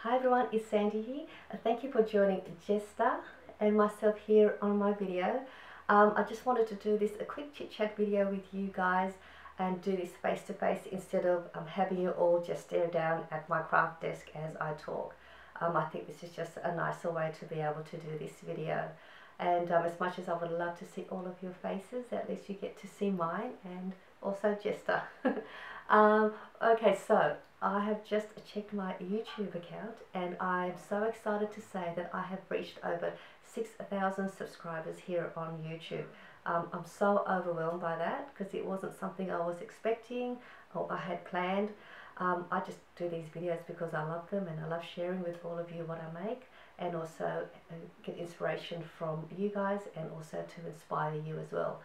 Hi everyone, it's Sandy here. Thank you for joining Jester and myself here on my video. I just wanted to do this a quick chit chat video with you guys and do this face to face instead of having you all just stare down at my craft desk as I talk. I think this is just a nicer way to be able to do this video. And as much as I would love to see all of your faces, at least you get to see mine and also Jester. Okay, so I have just checked my YouTube account and I'm so excited to say that I have reached over 6,000 subscribers here on YouTube. I'm so overwhelmed by that because it wasn't something I was expecting or I had planned. I just do these videos because I love them and I love sharing with all of you what I make, and also get inspiration from you guys and also to inspire you as well.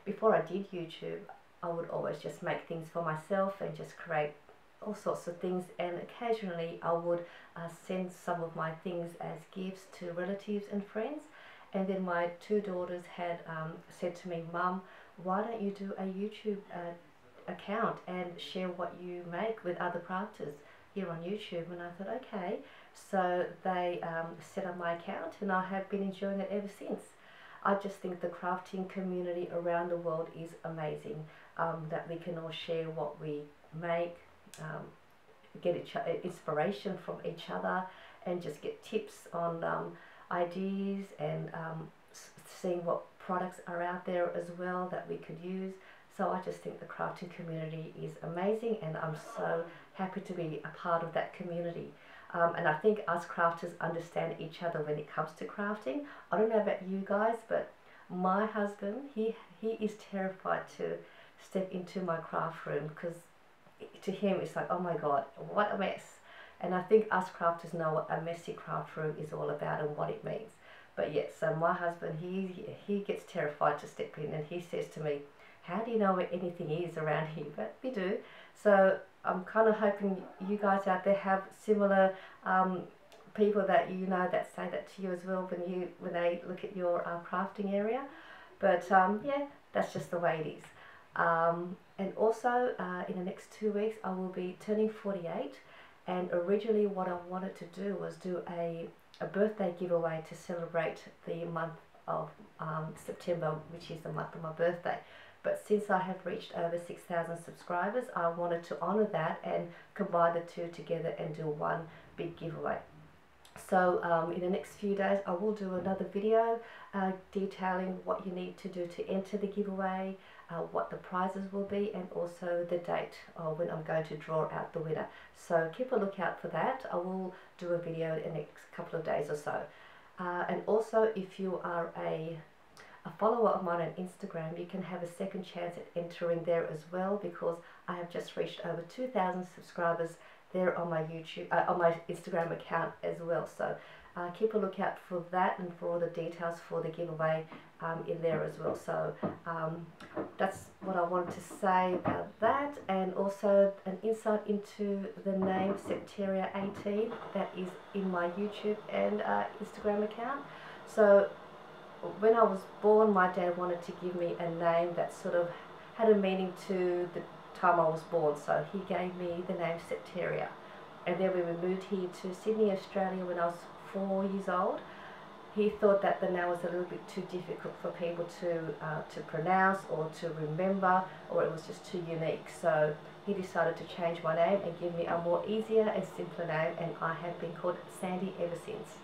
Before I did YouTube, I would always just make things for myself and just create all sorts of things, and occasionally I would send some of my things as gifts to relatives and friends. And then my two daughters had said to me, "Mum, why don't you do a YouTube account and share what you make with other crafters here on YouTube?" And I thought, okay. So they set up my account and I have been enjoying it ever since. I just think the crafting community around the world is amazing, that we can all share what we make, get inspiration from each other, and just get tips on ideas and seeing what products are out there as well that we could use. So I just think the crafting community is amazing and I'm so happy to be a part of that community. And I think us crafters understand each other when it comes to crafting. I don't know about you guys, but my husband, he is terrified to step into my craft room because to him it's like, oh my god, what a mess. And I think us crafters know what a messy craft room is all about and what it means. But yes, so my husband, he gets terrified to step in and he says to me, "How do you know where anything is around here?" But we do. So I'm kind of hoping you guys out there have similar people that you know that say that to you as well when they look at your crafting area. But yeah, that's just the way it is. And also in the next 2 weeks I will be turning 48, and originally what I wanted to do was do a birthday giveaway to celebrate the month of September, which is the month of my birthday. But since I have reached over 6,000 subscribers, I wanted to honor that and combine the two together and do one big giveaway. So in the next few days I will do another video detailing what you need to do to enter the giveaway, what the prizes will be, and also the date when I'm going to draw out the winner. So keep a lookout for that. I will do a video in the next couple of days or so. And also, if you are a follower of mine on Instagram, you can have a second chance at entering there as well, because I have just reached over 2,000 subscribers there on my on my Instagram account as well. So keep a lookout for that and for all the details for the giveaway in there as well. So that's what I wanted to say about that, and also an insight into the name Septeria18 that is in my YouTube and Instagram account. So when I was born, my dad wanted to give me a name that sort of had a meaning to the time I was born, so he gave me the name Septeria. And then when we moved here to Sydney, Australia, when I was 4 years old, he thought that the name was a little bit too difficult for people to pronounce or to remember, or it was just too unique. So he decided to change my name and give me a more easier and simpler name, and I have been called Sandy ever since.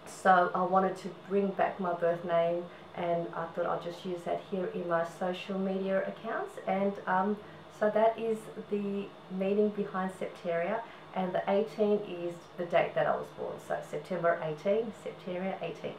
So I wanted to bring back my birth name, and I thought I'll just use that here in my social media accounts. And so that is the meaning behind Septeria, and the 18 is the date that I was born. So September 18, Septeria 18.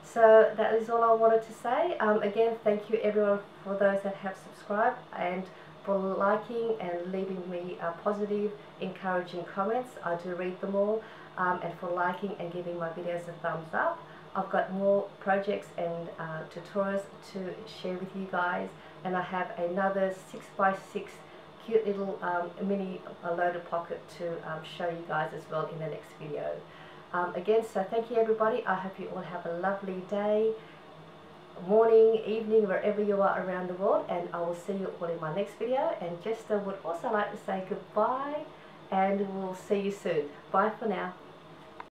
So that is all I wanted to say. Again, thank you everyone for those that have subscribed and for liking and leaving me positive, encouraging comments. I do read them all. And for liking and giving my videos a thumbs up. I've got more projects and tutorials to share with you guys, and I have another 6x6 cute little mini loaded pocket to show you guys as well in the next video. Again, so thank you everybody. I hope you all have a lovely day, morning, evening, wherever you are around the world, and I will see you all in my next video. And Jester would also like to say goodbye and we'll see you soon. Bye for now.